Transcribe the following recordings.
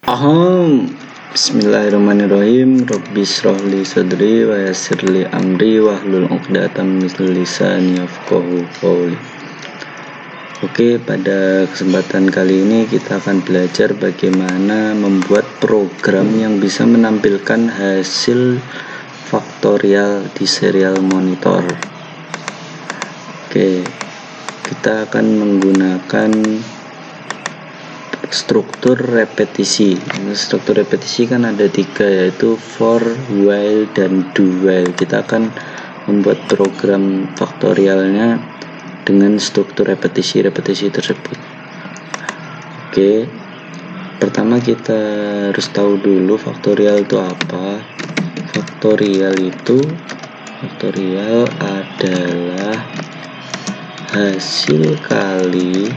Aham. Bismillahirrahmanirrahim. Rabbi shrahli sadri wa yassirli amri wahlul 'uqdatam min lisani yafqahu qawli. Oke, pada kesempatan kali ini kita akan belajar bagaimana membuat program yang bisa menampilkan hasil faktorial di serial monitor. Oke, kita akan menggunakan struktur repetisi. Struktur repetisi kan ada 3, yaitu for, while, dan do while. Kita akan membuat program faktorialnya dengan struktur repetisi tersebut. Oke, pertama kita harus tahu dulu faktorial itu apa. Faktorial adalah hasil kali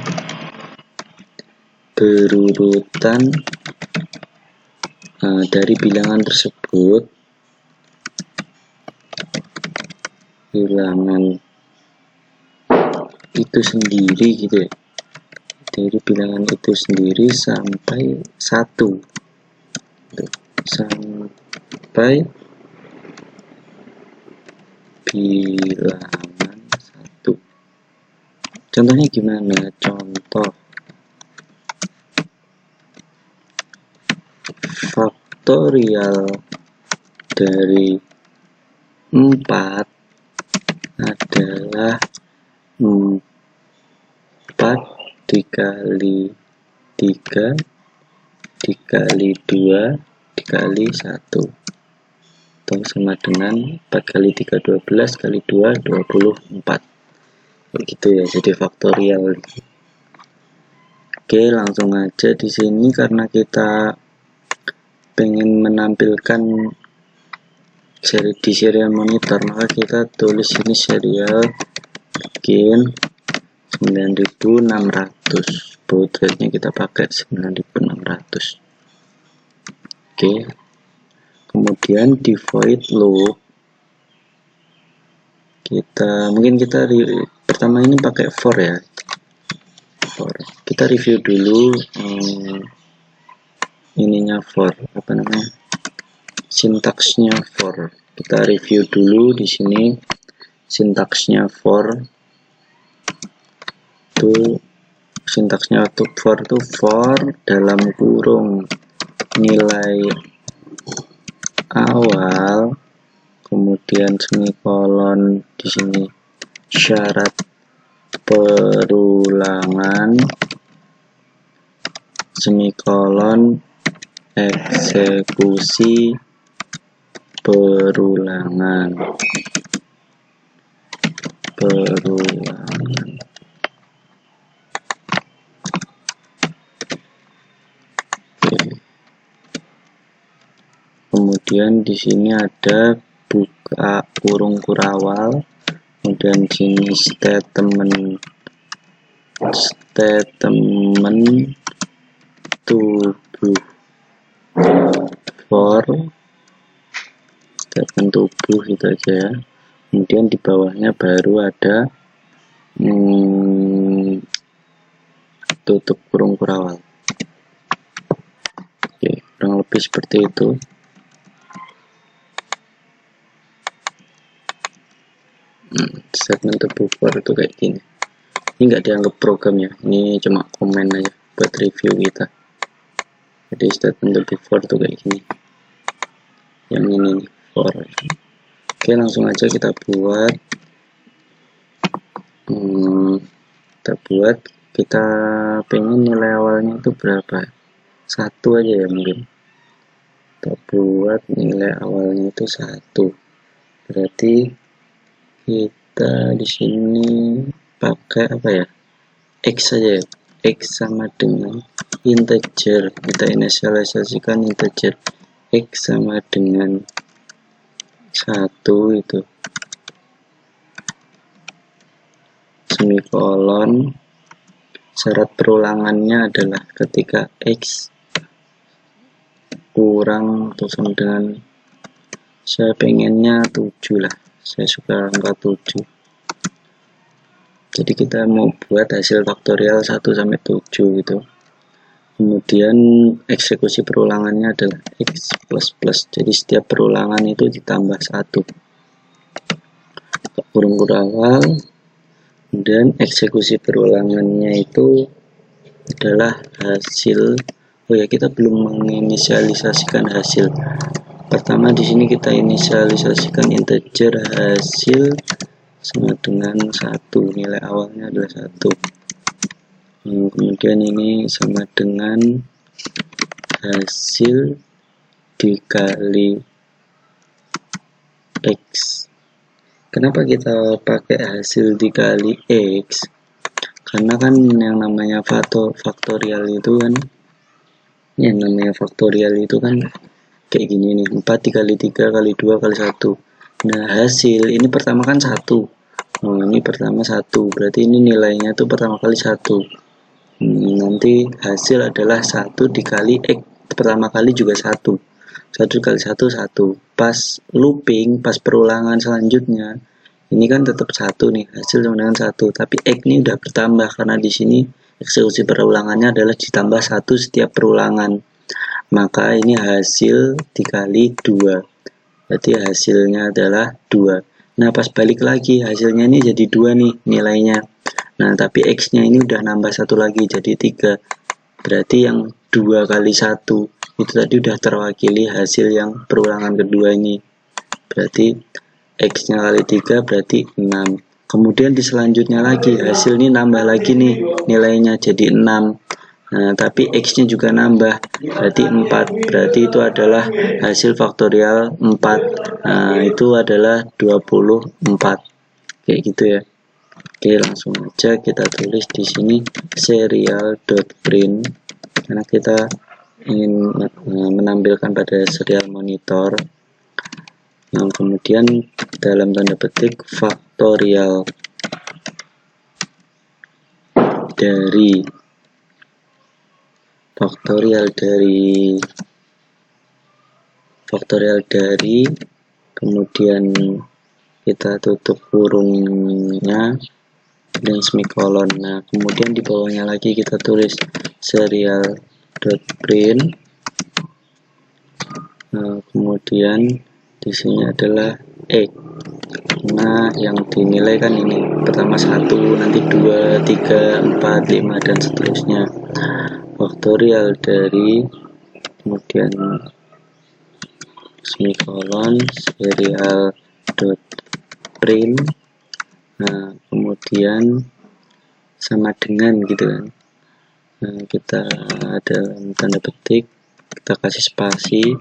berurutan dari bilangan tersebut, bilangan itu sendiri gitu ya, dari bilangan itu sendiri sampai 1, sampai bilangan 1. Contohnya gimana? Contoh faktorial dari 4 adalah 4 dikali 3 dikali 2 dikali 1, atau sama dengan 4 kali 3 12 kali 2 24. Begitu ya, jadi faktorial. Oke, langsung aja di sini karena kita pengen menampilkan di serial monitor, maka kita tulis ini serial bikin 9600, baud rate nya kita pakai 9600. Oke, kemudian di void loop mungkin kita pertama ini pakai for ya. Kita review dulu ininya for, sintaksnya for. Kita review dulu di sini sintaksnya for. Sintaksnya untuk for itu for dalam kurung nilai awal, kemudian semikolon, di sini syarat perulangan, semikolon eksekusi perulangan. Kemudian di sini ada buka kurung kurawal, kemudian sini statement tubuh for, statement tubuh itu aja ya. Kemudian di bawahnya baru ada tutup kurung kurawal. Oke, kurang lebih seperti itu. Statement tubuh for itu kayak gini. Ini nggak dianggap program ya, ini cuma komen aja buat review kita. Jadi statement tubuh for itu kayak gini, yang ini for. Oke, langsung aja kita buat. Kita pengen nilai awalnya itu berapa? 1 aja ya mungkin. Kita buat nilai awalnya itu 1. Berarti kita di sini pakai apa ya? X saja ya. X sama dengan integer. Kita inisialisasikan integer. X sama dengan 1 itu. Semikolon, syarat perulangannya adalah ketika X kurang atau sama dengan, saya pengennya 7 lah, saya suka angka 7. Jadi kita mau buat hasil faktorial 1 sampai 7 gitu. Kemudian eksekusi perulangannya adalah X++. Jadi setiap perulangan itu ditambah 1. Kurung awal. Kemudian eksekusi perulangannya itu adalah hasil. Oh ya, kita belum menginisialisasikan hasil. Pertama di sini kita inisialisasikan integer hasil sama dengan 1. Nilai awalnya adalah 1. Kemudian ini sama dengan hasil dikali X. Kenapa kita pakai hasil dikali X? Karena kan yang namanya faktorial itu kan kayak gini nih, 4 dikali 3 kali 2 kali 1. Nah, hasil ini pertama kan 1. Oh, ini pertama 1, berarti ini nilainya tuh pertama kali 1. Nanti hasil adalah 1 dikali X, pertama kali juga 1. 1 kali 1, 1. Pas looping, pas perulangan selanjutnya, ini kan tetap 1 nih, hasil sama dengan 1. Tapi X ini udah bertambah, karena di sini eksekusi perulangannya adalah ditambah 1 setiap perulangan. Maka ini hasil dikali 2. Berarti hasilnya adalah 2. Nah, pas balik lagi, hasilnya ini jadi 2 nih nilainya. Nah, tapi X-nya ini udah nambah 1 lagi, jadi 3. Berarti yang 2 kali 1 itu tadi udah terwakili hasil yang perulangan kedua ini. Berarti X-nya kali 3 berarti 6. Kemudian di selanjutnya lagi, hasil ini nambah lagi nih nilainya jadi 6. Nah, tapi X-nya juga nambah, berarti 4. Berarti itu adalah hasil faktorial 4. Nah, itu adalah 24. Kayak gitu ya. Oke, langsung aja kita tulis di sini serial.print karena kita ingin menampilkan pada serial monitor. Yang kemudian dalam tanda petik faktorial dari kemudian kita tutup kurungnya dan semikolon. Nah, kemudian di bawahnya lagi kita tulis serial.print. Nah, kemudian di sini adalah X. Nah, yang dinilai kan ini pertama 1, nanti 2, 3, 4, 5 dan seterusnya. Faktorial dari kemudian semikolon serial.print. Nah, kemudian sama dengan gitu kan. Nah, kita dalam tanda petik kita kasih spasi,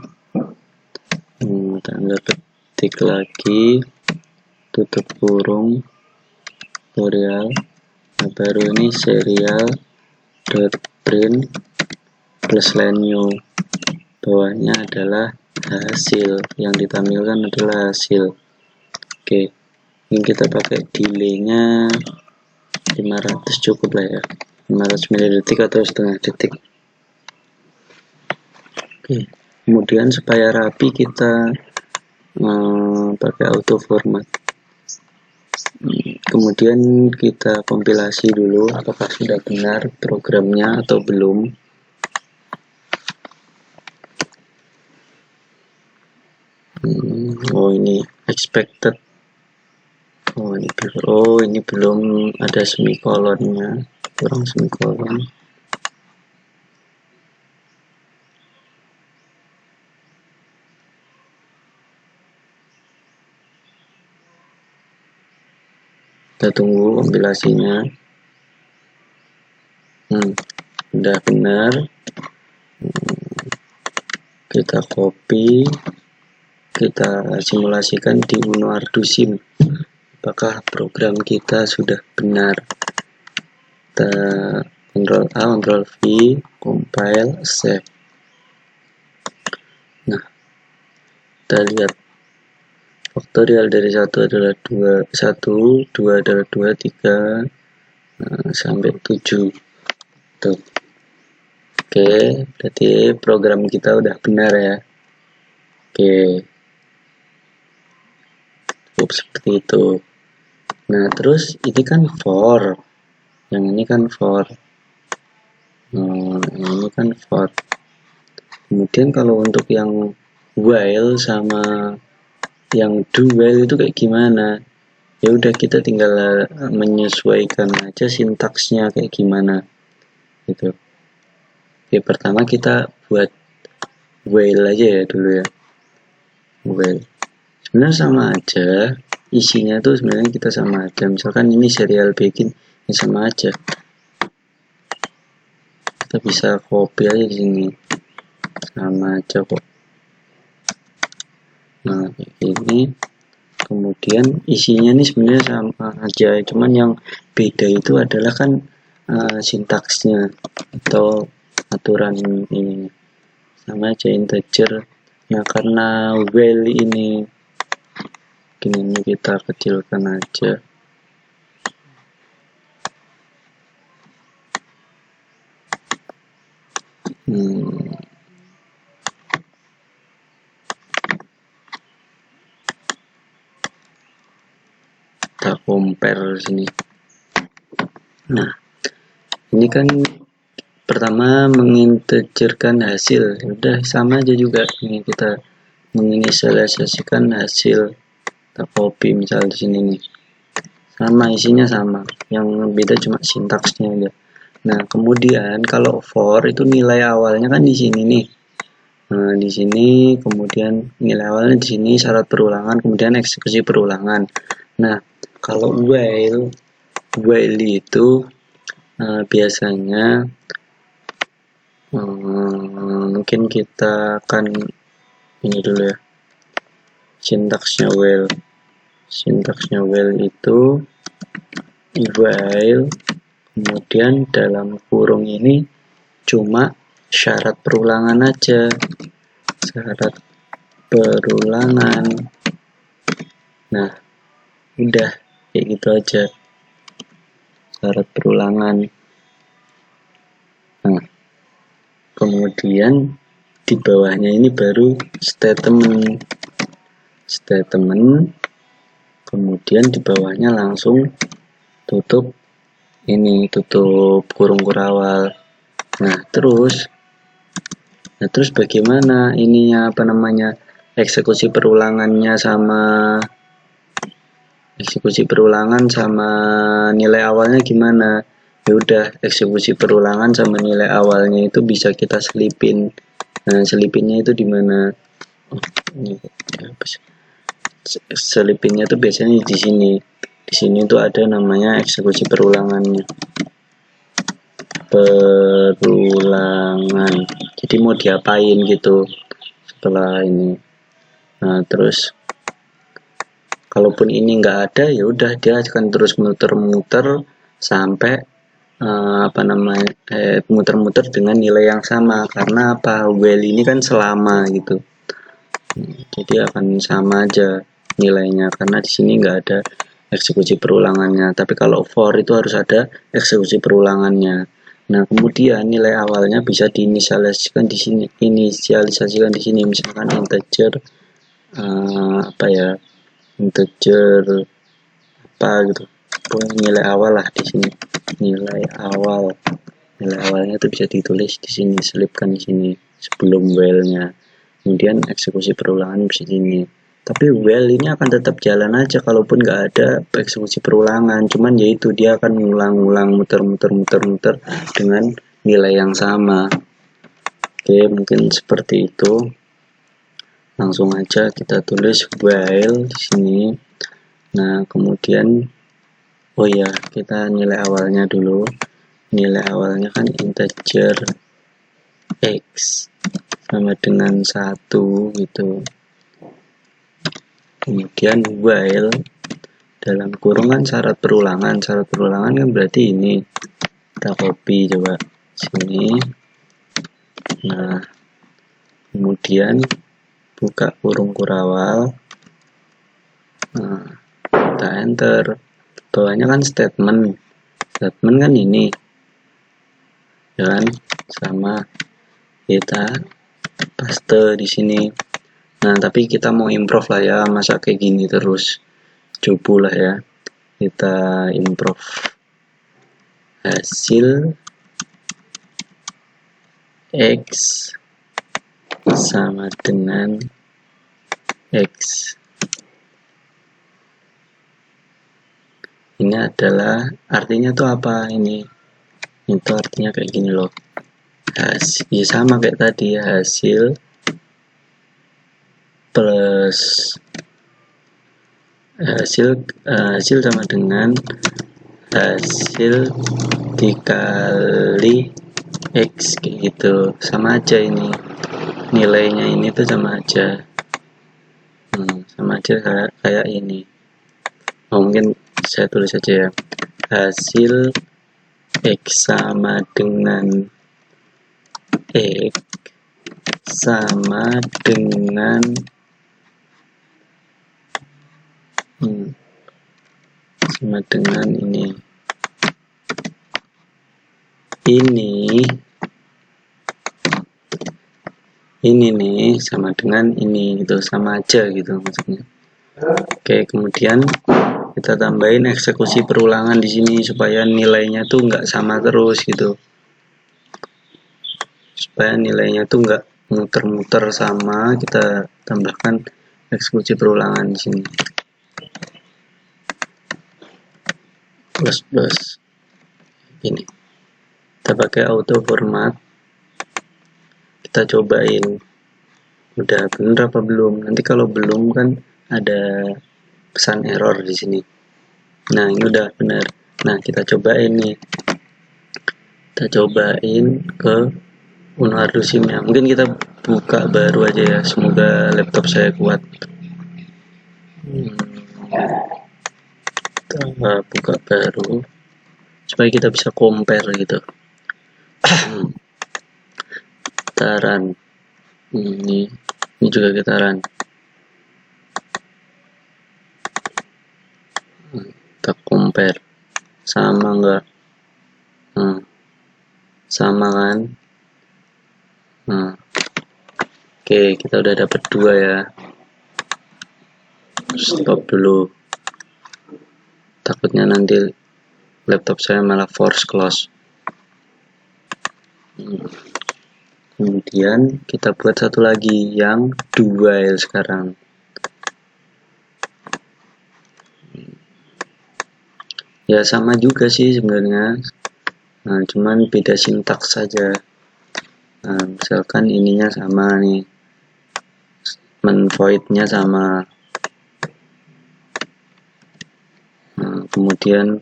tanda petik lagi, tutup kurung, faktorial. Nah, baru ini serial.print plus line new. Bawahnya adalah hasil, yang ditampilkan adalah hasil. Oke, ini kita pakai delay-nya 500 cukup lah ya, 500 mili-detik atau setengah detik. Oke, kemudian supaya rapi kita pakai auto format. Kemudian kita kompilasi dulu apakah sudah benar programnya atau belum. Oh, ini expected. Ini belum ada semikolonnya, kurang semikolon. Kita tunggu kompilasinya. Udah benar. Kita copy, kita simulasikan di Uno Ardusim. Apakah program kita sudah benar? Kita Ctrl A, Ctrl V, compile, save. Nah, kita lihat faktorial dari 1 adalah 2, 1, 2 adalah 2, 3, sampai 7. Tuh. Oke, berarti program kita udah benar ya. Oke, cukup seperti itu. Nah, terus ini kan for, yang ini kan for. Ini kan for. Kemudian kalau untuk yang while sama yang do while itu kayak gimana? Ya udah, kita tinggal menyesuaikan aja sintaksnya kayak gimana gitu. Oke, pertama kita buat while aja ya dulu ya. While sebenarnya sama aja, isinya tuh sebenarnya kita sama aja. Misalkan ini serial begin, ini sama aja. Kita bisa copy aja di sini, sama aja kok. Nah, kayak gini. Kemudian isinya nih sebenarnya sama aja, cuman yang beda itu adalah kan sintaksnya atau aturan ini sama aja, integer. Nah, karena while ini gini, kita kecilkan aja. Kita compare sini. Nah, ini kan pertama mengintegerkan hasil. Udah sama aja juga, ini kita menginisialisasikan hasil. Kita copy misal di sini nih, sama isinya sama, yang beda cuma sintaksnya aja. Nah, kemudian kalau for itu nilai awalnya kan di sini nih. Nah, di sini kemudian nilai awalnya di sini, syarat perulangan, kemudian eksekusi perulangan. Nah, kalau while itu biasanya mungkin kita akan ini dulu ya, sintaksnya while. Sintaksnya while itu while, kemudian dalam kurung ini cuma syarat perulangan aja, syarat perulangan. Nah, udah kayak gitu aja, syarat perulangan. Nah, kemudian di bawahnya ini baru statement, kemudian di bawahnya langsung tutup ini, tutup kurung kurawal. Nah, terus bagaimana ininya, apa namanya, eksekusi perulangan sama nilai awalnya gimana? Ya udah, eksekusi perulangan sama nilai awalnya itu bisa kita selipin. Nah, selipinnya itu di mana? Selipinnya itu biasanya di sini. Di sini tuh ada namanya eksekusi perulangannya. Perulangan. Jadi mau diapain gitu setelah ini. Nah, terus kalaupun ini nggak ada, ya udah dia akan terus muter-muter sampai muter-muter dengan nilai yang sama. Karena apa? While ini kan selama gitu. Jadi akan sama aja nilainya, karena di sini nggak ada eksekusi perulangannya. Tapi kalau for itu harus ada eksekusi perulangannya. Nah, kemudian nilai awalnya bisa diinisialisasikan di sini, misalkan integer integer apa gitu. Nilai awal lah di sini. Nilai awalnya itu bisa ditulis di sini, selipkan di sini sebelum while-nya. Kemudian eksekusi perulangan di sini. Tapi while ini akan tetap jalan aja kalaupun nggak ada eksekusi perulangan. Cuman yaitu dia akan ngulang-ngulang, muter-muter dengan nilai yang sama. Oke, mungkin seperti itu. Langsung aja kita tulis while di sini. Nah, kemudian kita nilai awalnya dulu. Nilai awalnya kan integer x sama dengan 1 gitu. Kemudian while dalam kurung kan syarat perulangan kan berarti ini. Kita copy coba sini. Nah, kemudian buka kurung kurawal. Nah, kita enter. Bawahnya kan statement kan ini ya kan, sama kita paste di sini. Nah, tapi kita mau improve lah ya, masa kayak gini terus, coba lah ya, kita improve hasil X sama dengan X. Ini adalah artinya tuh apa ini? Itu artinya kayak gini loh. Ya sama kayak tadi, hasil plus hasil sama dengan hasil dikali X kayak gitu. Sama aja ini. Nilainya ini tuh sama aja. Sama aja kayak ini. Mungkin saya tulis aja ya, hasil X sama dengan X sama dengan ini nih sama dengan ini gitu, sama aja gitu maksudnya. Oke, kemudian kita tambahin eksekusi perulangan di sini supaya nilainya tuh nggak sama terus gitu, supaya nilainya tuh nggak muter-muter sama. Kita tambahkan eksekusi perulangan di sini plus ini. Kita pakai auto format, kita cobain udah bener apa belum. Nanti kalau belum kan ada pesan error di sini. Nah, ini udah benar. Nah, kita cobain nih. Kita cobain ke Uno Arduino SIM-nya. Mungkin kita buka baru aja ya. Semoga laptop saya kuat. Kita buka baru supaya kita bisa compare gitu. Kita run. Ini juga kita run. Kita compare sama enggak, sama kan. Oke, kita udah dapat 2 ya. Stop dulu, takutnya nanti laptop saya malah force close. Kemudian kita buat satu lagi yang dual sekarang. Ya sama juga sih sebenarnya, cuman beda sintaks saja. Misalkan ininya sama nih, void-nya sama, kemudian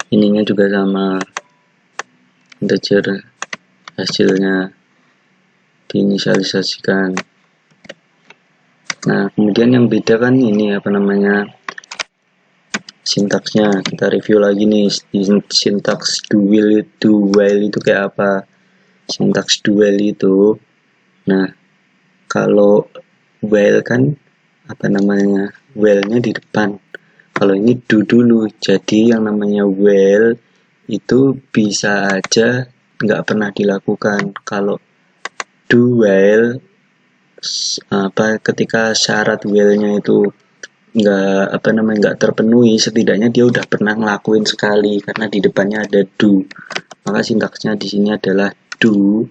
ininya juga sama, integer hasilnya diinisialisasikan. Nah, kemudian yang beda kan ini apa namanya, sintaksnya. Kita review lagi nih, sintaks dual itu kayak apa. Sintaks dual itu, nah kalau while kan apa namanya, while-nya di depan. Kalau ini do dulu, jadi yang namanya while itu bisa aja nggak pernah dilakukan. Kalau do while ketika syarat while-nya itu nggak terpenuhi, setidaknya dia udah pernah ngelakuin sekali karena di depannya ada do. Maka sintaksnya di sini adalah do,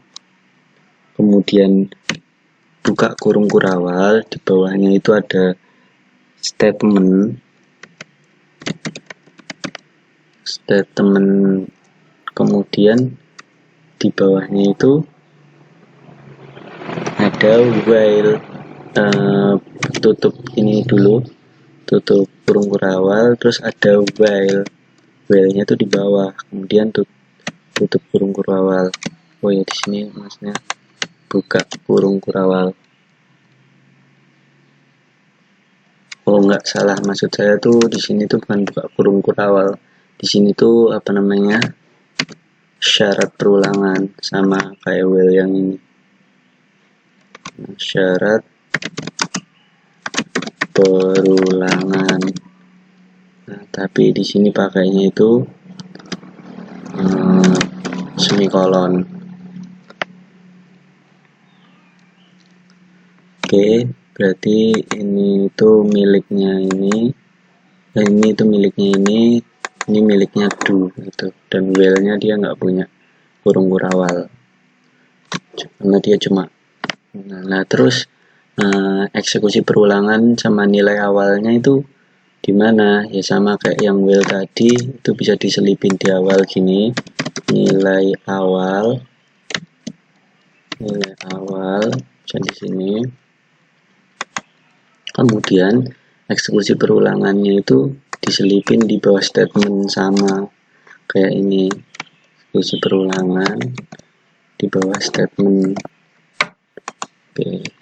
kemudian buka kurung kurawal, di bawahnya itu ada statement, kemudian di bawahnya itu ada while, tutup ini dulu, tutup kurung kurawal, terus ada while-nya tuh di bawah, kemudian tutup kurung kurawal. Oh ya, di sini maksudnya buka kurung kurawal. Oh enggak, salah, maksud saya tuh di sini tuh bukan buka kurung kurawal. Di sini tuh apa namanya, syarat perulangan, sama kayak while yang ini. Syarat perulangan. Nah, tapi di sini pakainya itu semikolon. Oke, berarti ini itu miliknya ini itu miliknya ini miliknya do gitu. Dan while-nya dia nggak punya kurung kurawal. karena dia cuma. Nah terus eksekusi perulangan sama nilai awalnya itu di mana? Ya sama kayak yang while tadi, itu bisa diselipin di awal gini, nilai awal bisa di sini. Kemudian eksekusi perulangannya itu diselipin di bawah statement sama kayak ini, eksekusi perulangan di bawah statement. Oke.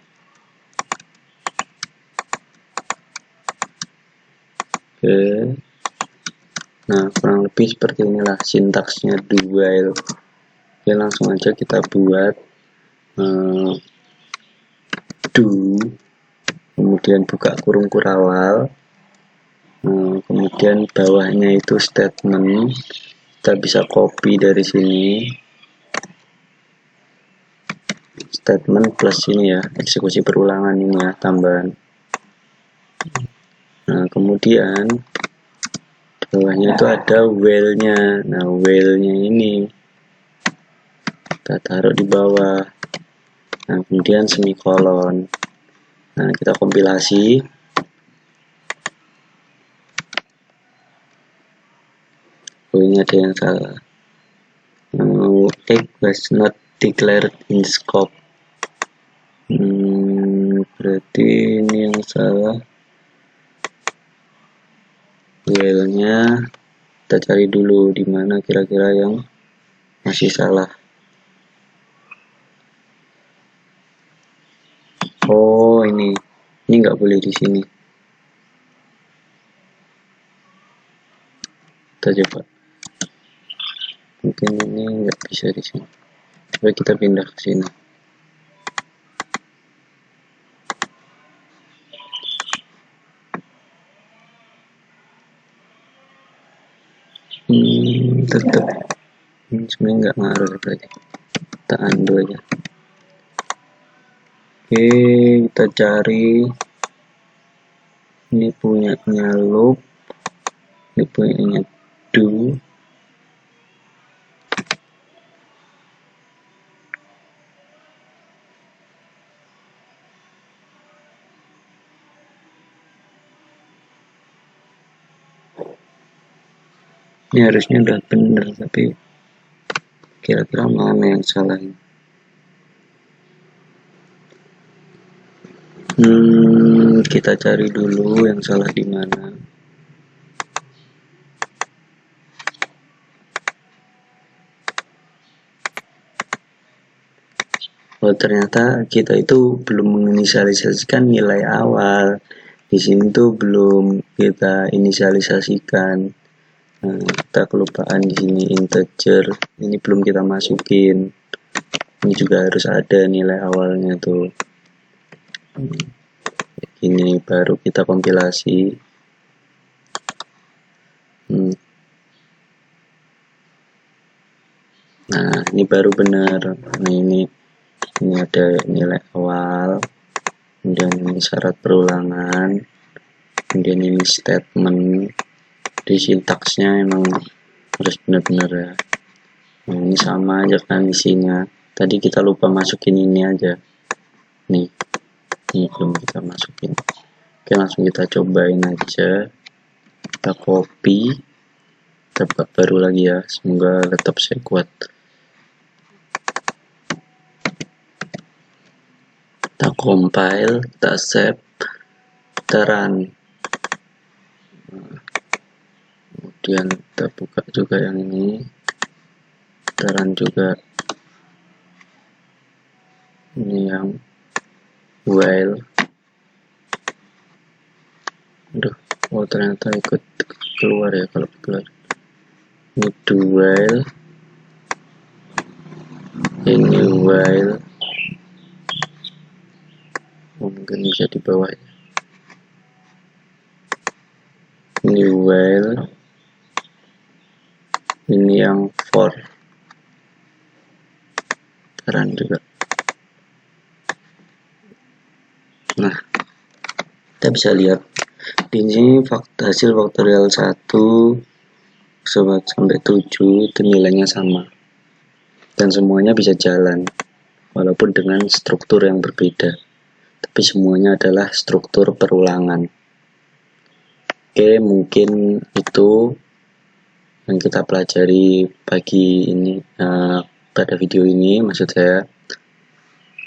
Nah kurang lebih seperti inilah sintaksnya do while. Oke, langsung aja kita buat do, kemudian buka kurung kurawal, kemudian bawahnya itu statement. Kita bisa copy dari sini, statement plus ini ya, eksekusi perulangan ini ya, tambahan. Nah kemudian bawahnya itu ada while-nya. Nah while-nya ini kita taruh di bawah. Nah kemudian semikolon. Nah kita kompilasi. Oh ini ada yang salah. Egg was not declared in scope. Berarti ini yang salah. While-nya kita cari dulu di mana kira-kira yang masih salah. Oh ini nggak boleh di sini. Kita coba. Mungkin ini nggak bisa di sini. Coba kita pindah ke sini. Tetap ini sebenarnya nggak ngaruh berarti. Kita undo aja. Oke, kita cari ini punyanya loop, ini punyanya do. Ini harusnya udah bener, tapi kira-kira mana yang salah ini? Kita cari dulu yang salah di mana. Oh ternyata kita itu belum menginisialisasikan nilai awal. Di sini tuh belum kita inisialisasikan. Kita kelupaan di sini integer, ini belum kita masukin. Ini juga harus ada nilai awalnya tuh. Ini baru kita kompilasi. Nah ini baru benar. Nah ini ada nilai awal, kemudian ini syarat perulangan, kemudian ini statement. Di sintaksnya emang harus benar-benar ya. Nah, ini sama aja kan isinya. Tadi kita lupa masukin ini aja. Nih, ini belum kita masukin. Oke, langsung kita cobain aja. Kita copy. Kita buat baru lagi ya. Semoga laptop saya kuat. Kita compile, kita save, kita run. Kemudian kita buka juga yang ini, kita run juga ini yang while. Aduh, oh ternyata ikut keluar ya kalau keluar. Ini do while, ini while. Oh, mungkin bisa di bawah ya. Ini while, ini yang for, run juga. Nah kita bisa lihat di sini hasil faktorial 1 sampai 7 itu nilainya sama dan semuanya bisa jalan. walaupun dengan struktur yang berbeda, tapi semuanya adalah struktur perulangan. Oke, mungkin itu yang kita pelajari pagi ini, pada video ini maksud saya,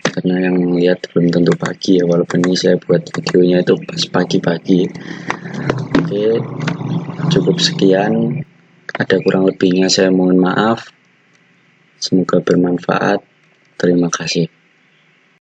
karena yang lihat belum tentu pagi ya, walaupun ini saya buat videonya itu pas pagi-pagi. Oke, cukup sekian, ada kurang lebihnya saya mohon maaf, semoga bermanfaat. Terima kasih.